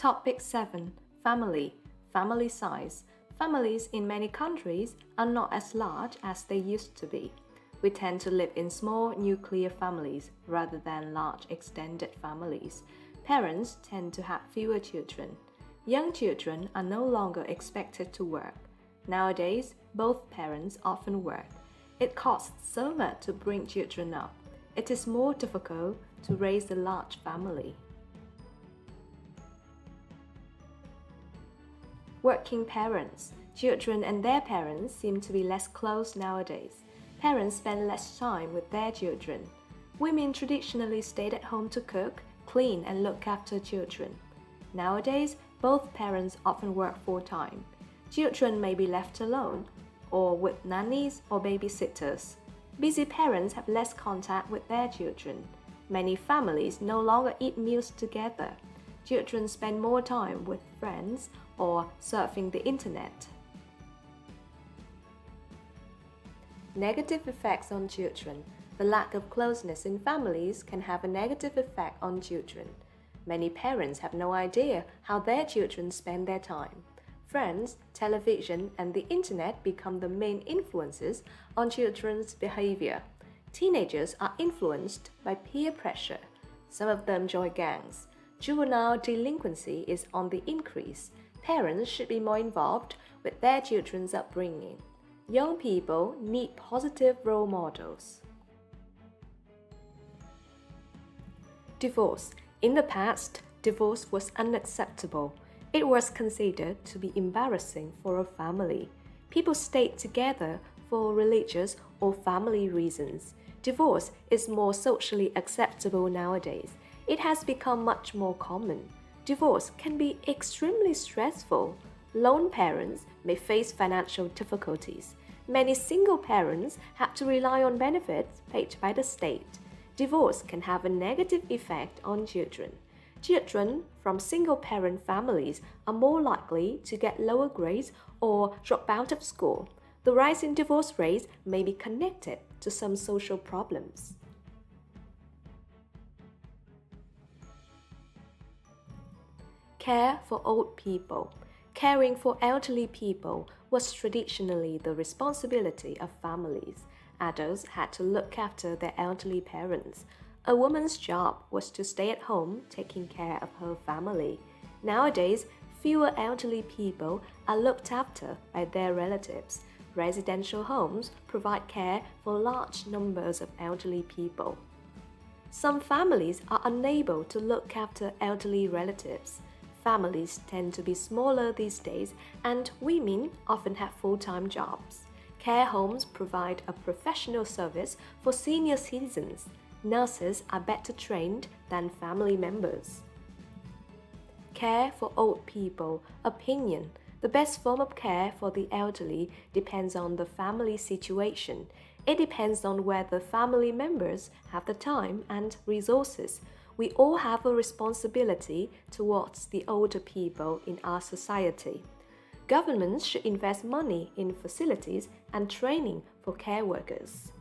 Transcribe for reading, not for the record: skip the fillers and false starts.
Topic 7. Family. Family size. Families in many countries are not as large as they used to be. We tend to live in small nuclear families rather than large extended families. Parents tend to have fewer children. Young children are no longer expected to work. Nowadays, both parents often work. It costs so much to bring children up. It is more difficult to raise a large family. Working parents. Children and their parents seem to be less close nowadays. Parents spend less time with their children. Women traditionally stayed at home to cook, clean, and look after children. Nowadays, both parents often work full-time. Children may be left alone, or with nannies or babysitters. Busy parents have less contact with their children. Many families no longer eat meals together. Children spend more time with friends or surfing the internet. Negative effects on children. The lack of closeness in families can have a negative effect on children. Many parents have no idea how their children spend their time. Friends, television, and the internet become the main influences on children's behavior. Teenagers are influenced by peer pressure. Some of them join gangs. Juvenile delinquency is on the increase. Parents should be more involved with their children's upbringing. Young people need positive role models. Divorce. In the past, divorce was unacceptable. It was considered to be embarrassing for a family. People stayed together for religious or family reasons. Divorce is more socially acceptable nowadays. It has become much more common. Divorce can be extremely stressful. Lone parents may face financial difficulties. Many single parents have to rely on benefits paid by the state. Divorce can have a negative effect on children. Children from single-parent families are more likely to get lower grades or drop out of school. The rise in divorce rates may be connected to some social problems. Care for old people. Caring for elderly people was traditionally the responsibility of families. Adults had to look after their elderly parents. A woman's job was to stay at home taking care of her family. Nowadays, fewer elderly people are looked after by their relatives. Residential homes provide care for large numbers of elderly people. Some families are unable to look after elderly relatives. Families tend to be smaller these days, and women often have full-time jobs. Care homes provide a professional service for senior citizens. Nurses are better trained than family members. Care for old people. Opinion. The best form of care for the elderly depends on the family situation. It depends on whether family members have the time and resources. We all have a responsibility towards the older people in our society. Governments should invest money in facilities and training for care workers.